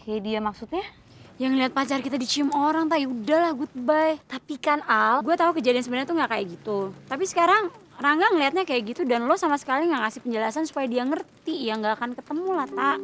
Kayak dia maksudnya? Yang lihat pacar kita dicium orang, tak udahlah goodbye. Tapi kan Al, Gue tahu kejadian sebenarnya tuh nggak kayak gitu. Tapi sekarang Rangga ngelihatnya kayak gitu dan lo sama sekali nggak ngasih penjelasan supaya dia ngerti. Ya nggak akan ketemu lah, tak.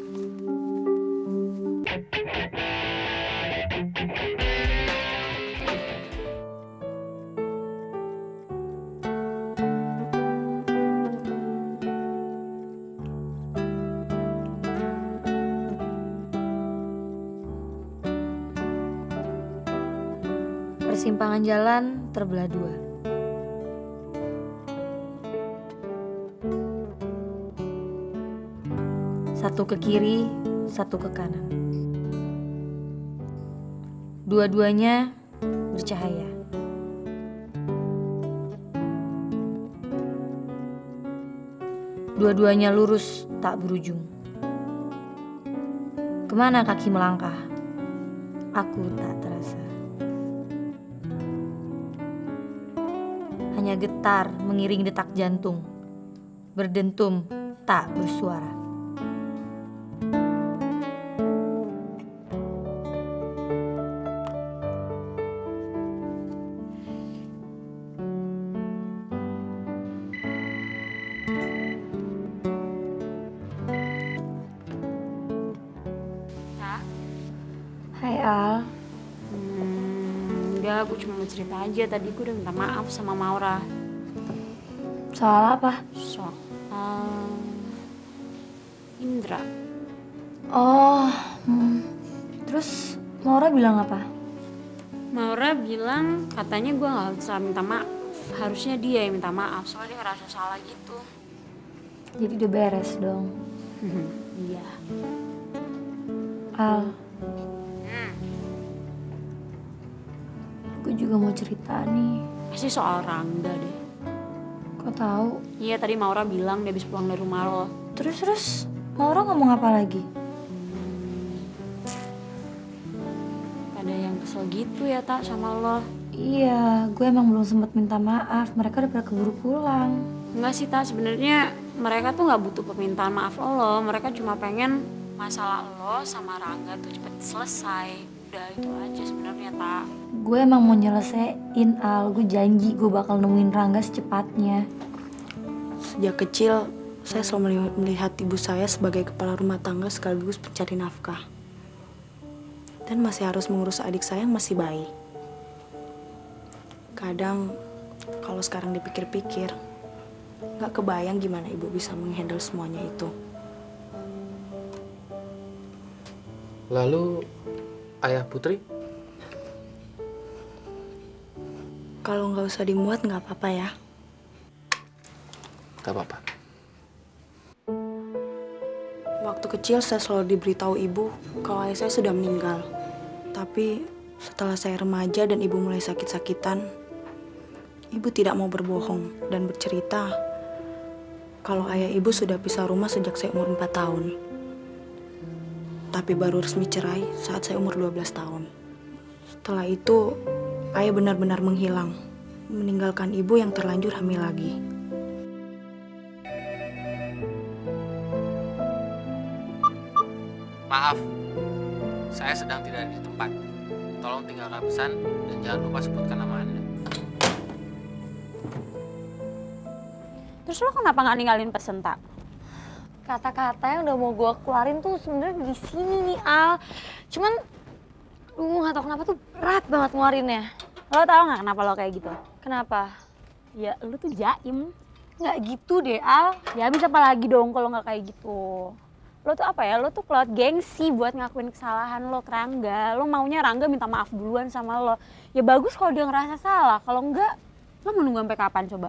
persimpangan jalan terbelah dua. Satu ke kiri, satu ke kanan. Dua-duanya bercahaya. Dua-duanya lurus, tak berujung. Kemana kaki melangkah? Aku tak terasa. Hanya getar mengiring detak jantung. Berdentum, tak bersuara. Hai Al. Enggak, gue cuma mau cerita aja. Tadi gue udah minta maaf sama Maura. Soal apa? Soal Indra. Oh, terus Maura bilang apa? Maura bilang katanya gue nggak bisa minta maaf. Harusnya dia yang minta maaf soalnya dia ngerasa salah gitu. Jadi udah beres dong. Iya. Al, aku juga mau cerita nih. Pasti soal Rangga deh. Kok tahu? Iya, tadi Maura bilang dia habis pulang dari rumah lo. Terus Maura ngomong apa lagi? Ada yang kesel gitu ya, tak, sama lo. Iya, gue emang belum sempat minta maaf. Mereka udah pada keburu pulang. Enggak sih, tak, sebenarnya mereka tuh nggak butuh permintaan maaf lo. Mereka cuma pengen masalah lo sama Rangga tuh cepet selesai. Udah itu aja sebenarnya, tak. Gue emang mau nyelesain, Al. Gue janji gue bakal nemuin Rangga secepatnya. Sejak kecil, saya selalu melihat ibu saya sebagai kepala rumah tangga sekaligus pencari nafkah. Dan masih harus mengurus adik saya yang masih bayi. Kadang, kalau sekarang dipikir-pikir, gak kebayang gimana ibu bisa menghandle semuanya itu. Lalu, ayah Putri? Kalau nggak usah dimuat nggak apa-apa ya. Gak apa-apa. Waktu kecil saya selalu diberitahu ibu kalau ayah saya sudah meninggal. Tapi setelah saya remaja dan ibu mulai sakit-sakitan, ibu tidak mau berbohong dan bercerita kalau ayah ibu sudah pisah rumah sejak saya umur 4 tahun. Tapi baru resmi cerai saat saya umur 12 tahun. Setelah itu, ayah benar-benar menghilang, meninggalkan ibu yang terlanjur hamil lagi. Maaf, saya sedang tidak di tempat. Tolong tinggalkan pesan dan jangan lupa sebutkan nama Anda. Terus lo kenapa nggak ninggalin pesen, tak? Kata-kata yang udah mau gue keluarin tuh sebenarnya di sini nih, Al. Cuman, nggak tahu kenapa tuh berat banget ngeluarinnya. Lo tau nggak kenapa lo kayak gitu? Kenapa? Ya, lo tuh jaim. Nggak gitu deh, Al. Ya bisa apa lagi dong kalau nggak kayak gitu. Lo tuh apa ya, lo tuh kelewat gengsi buat ngakuin kesalahan lo ke Rangga. Lo maunya Rangga minta maaf duluan sama lo. Ya bagus kalau dia ngerasa salah, kalau enggak, lo mau nunggu sampai kapan coba?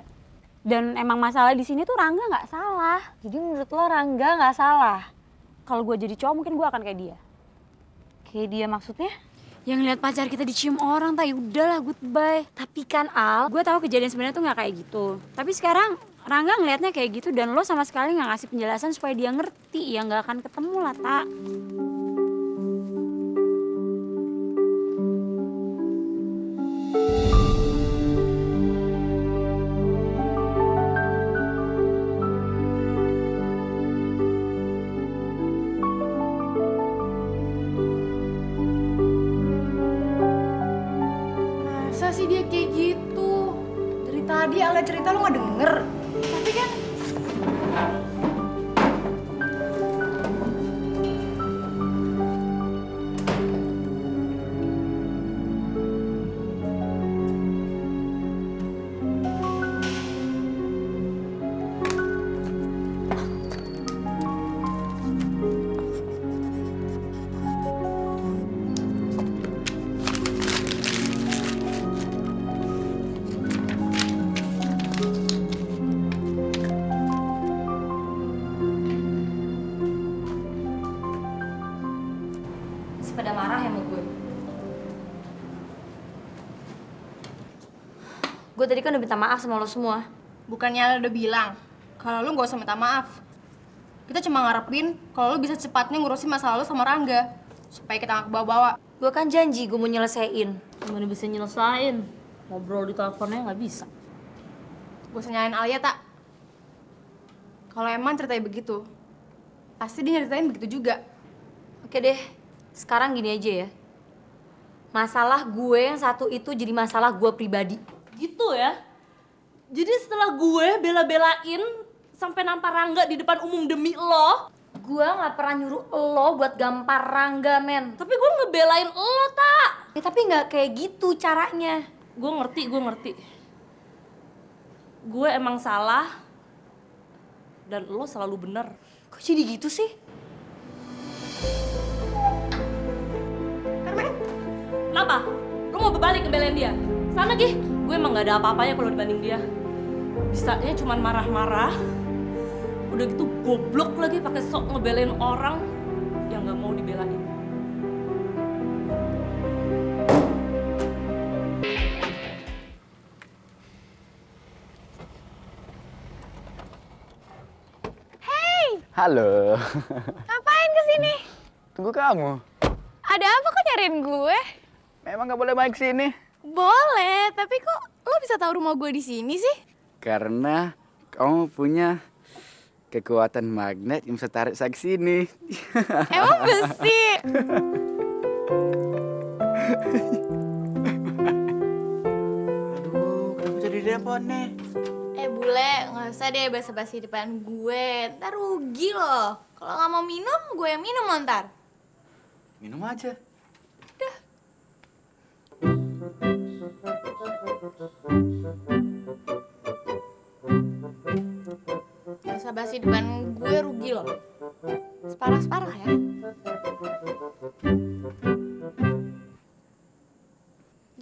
Dan emang masalah di sini tuh Rangga nggak salah. Jadi menurut lo Rangga nggak salah? Kalau gue jadi cowok mungkin gue akan kayak dia. Kayak dia maksudnya? Yang lihat pacar kita dicium orang, tak udahlah goodbye. Tapi kan Al, Gue tahu kejadian sebenarnya tuh nggak kayak gitu. Tapi sekarang Rangga ngelihatnya kayak gitu dan lo sama sekali nggak ngasih penjelasan supaya dia ngerti. Ya nggak akan ketemu lah, tak. kayak gitu. Dari tadi Alia cerita lo nggak denger. Tapi kan Pada marah ya sama gue. Gue tadi kan udah minta maaf sama lo semua. bukannya Alia udah bilang kalau lo nggak usah minta maaf. Kita cuma ngarepin kalau lo bisa cepatnya ngurusin masalah lo sama Rangga supaya kita nggak kebawa-bawa. Gue kan janji gue mau nyelesain. Gimana bisa nyelesain? Ngobrol di teleponnya nggak bisa. Gue nyalain Alia tak. Kalau emang ceritanya begitu, pasti dia nyeritain begitu juga. Oke deh, sekarang gini aja ya. Masalah gue yang satu itu jadi masalah gue pribadi. Gitu ya? Jadi setelah gue bela-belain sampai nampar Rangga di depan umum demi lo, Gue gak pernah nyuruh lo buat gampar Rangga, men. tapi gue ngebelain lo, tak? Ya tapi gak kayak gitu caranya. Gue ngerti. Gue emang salah, dan lo selalu bener. Kok jadi gitu sih? Kenapa? Lo mau berbalik ngebelain dia? Sana Gih, gue emang gak ada apa-apanya kalau dibanding dia. Bisanya cuman marah-marah, udah gitu goblok lagi pakai sok ngebelain orang yang gak mau dibelain. Halo. Ngapain kesini? Tunggu kamu. Ada apa kok nyariin gue? Memang nggak boleh main sini. Boleh, tapi kok lo bisa tahu rumah gue di sini sih? Karena kamu punya kekuatan magnet yang bisa tarik saya ke sini. Emang besi? Aduh, kenapa jadi repot nih? Bule, nggak usah deh basa-basi depan gue. Ntar rugi loh. Kalau nggak mau minum, gue yang minum lo ntar. Minum aja. Basa-basi depan gue rugi loh. Separah-separah ya.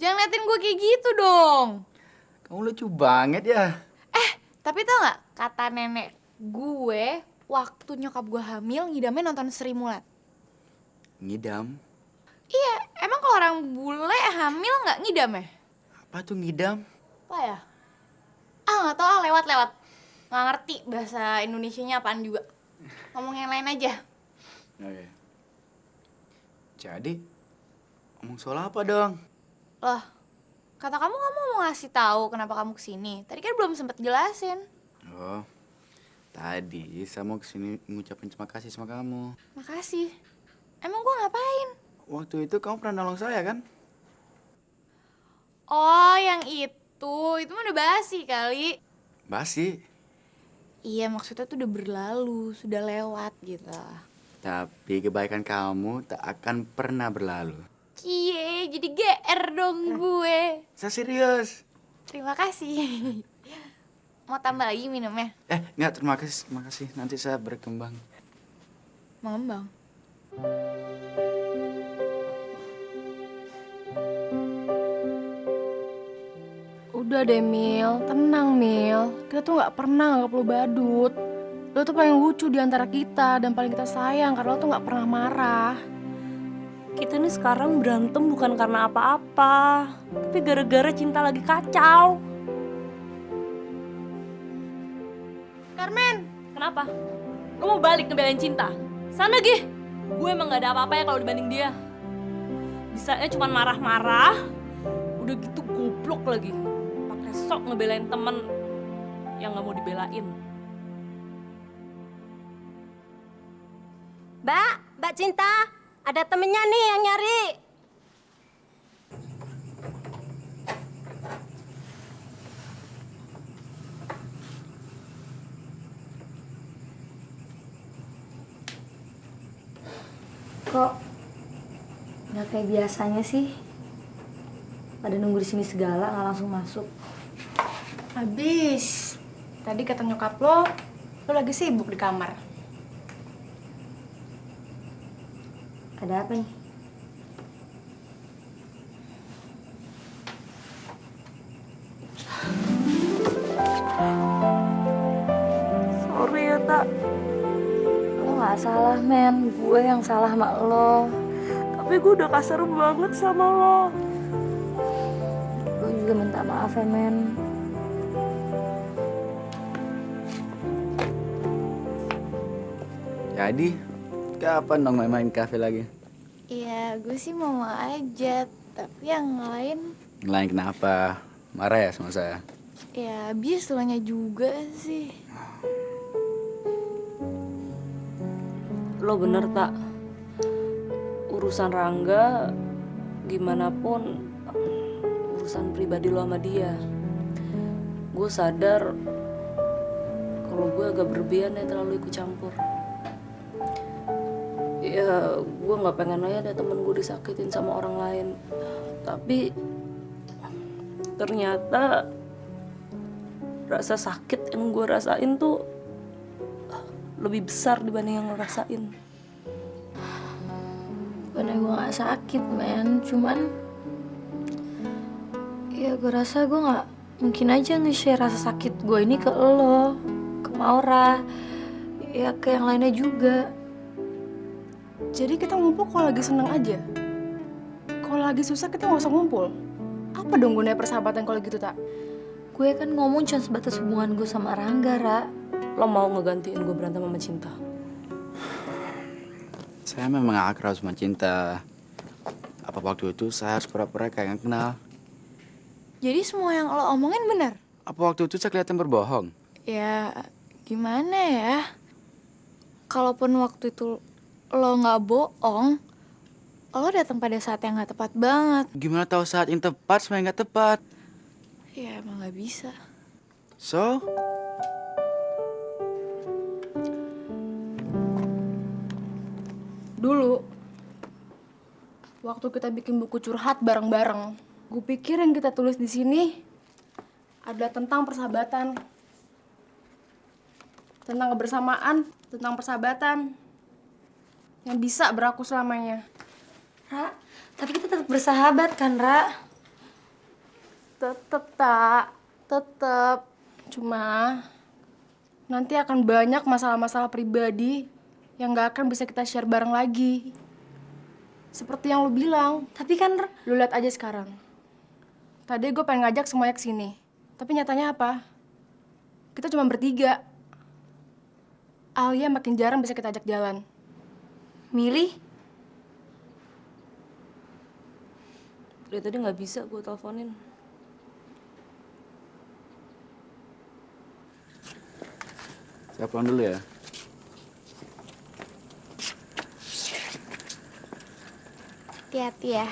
Jangan liatin gue kayak gitu dong. Kamu lucu banget ya. Tapi tau nggak, kata nenek gue, waktu nyokap gue hamil, ngidamnya nonton Sri Mulat. Ngidam? Iya, emang kalau orang bule hamil nggak ngidam ya? Apa tuh ngidam? Apa ya? Nggak tau, lewat-lewat. Nggak ngerti bahasa Indonesianya apaan juga. Ngomong yang lain aja. Oke. Jadi, ngomong soal apa dong? Loh, kata kamu mau ngasih tahu kenapa kamu kesini. Tadi kan belum sempet jelasin. Oh, tadi saya mau kesini ngucapin terima kasih sama kamu. Makasih. Emang gue ngapain? Waktu itu kamu pernah nolong saya kan? Oh, yang itu mah udah basi kali. Basi. Iya, maksudnya tuh udah berlalu, sudah lewat gitu. Tapi kebaikan kamu tak akan pernah berlalu. Cie, jadi GR dong gue. Saya serius. Terima kasih. Mau tambah lagi minumnya? Enggak, terima kasih. Nanti saya berkembang. Mengembang. Udah deh Mil, tenang Mil. Kita tuh nggak pernah nganggap lo badut. Lo tuh paling lucu di antara kita dan paling kita sayang karena lo tuh nggak pernah marah. Kita nih sekarang berantem bukan karena apa-apa, tapi gara-gara cinta lagi kacau. Carmen, Kenapa? Lu mau balik ngebelain cinta? Sana Gih, gue emang gak ada apa-apa ya kalau dibanding dia. Bisanya cuma marah-marah, udah gitu goblok lagi. Pakai sok ngebelain temen yang gak mau dibelain. Mbak Cinta, ada temennya nih yang nyari. Nggak kayak biasanya sih. Pada nunggu di sini segala, nggak langsung masuk. Habis. Tadi kata nyokap lo lagi sibuk di kamar. Ada apa nih? Sorry ya, Tak. Lo nggak salah, men. Gue yang salah sama lo. Tapi gue udah kasar banget sama lo. Gue juga minta maaf ya, men. Jadi, kapan dong main kafe lagi? Iya, gue sih mau aja. Tapi yang lain, Lain kenapa? Marah ya sama saya? ya habis soalnya juga sih. Lo bener, Tak. Urusan Rangga, gimana pun urusan pribadi lo sama dia. Gue sadar kalau gue agak berlebihan ya terlalu ikut campur. Ya, gue nggak pengen aja ada temen gue disakitin sama orang lain. Tapi ternyata rasa sakit yang gue rasain tuh lebih besar dibanding yang lo rasain. Bukannya gue gak sakit, men. Cuman ya gue rasa gue gak mungkin aja nge-share rasa sakit gue ini ke lo, ke Maura, ya ke yang lainnya juga. Jadi kita ngumpul kalau lagi seneng aja. Kalau lagi susah kita nggak usah ngumpul. Apa dong gunanya persahabatan kalau gitu, Tak? Gue kan ngomong cuma sebatas hubungan gue sama Rangga, Ra. Lo mau ngegantiin gue berantem sama Cinta? Saya memang akrab sama Cinta. Apa waktu itu saya harus pura-pura kayak nggak kenal? Jadi semua yang lo omongin bener? Apa waktu itu saya kelihatan berbohong? Ya, gimana ya? Kalaupun waktu itu lo nggak bohong, lo datang pada saat yang nggak tepat banget. Gimana tahu saat yang tepat sama yang nggak tepat? Ya emang nggak bisa. So, Dulu, waktu kita bikin buku curhat bareng-bareng, gue pikir yang kita tulis di sini ada tentang persahabatan, tentang kebersamaan, tentang persahabatan yang bisa berlaku selamanya. Ra, tapi kita tetap bersahabat kan, Ra? Tetep, Tak, tetep. Cuma nanti akan banyak masalah-masalah pribadi yang gak akan bisa kita share bareng lagi. Seperti yang lu bilang. Tapi kan, Lu lihat aja sekarang. Tadi gue pengen ngajak semuanya ke sini. Tapi nyatanya apa? Kita cuma bertiga. Alia makin jarang bisa kita ajak jalan. milih Dari tadi nggak bisa gue teleponin. saya pulang dulu ya. Hati-hati ya.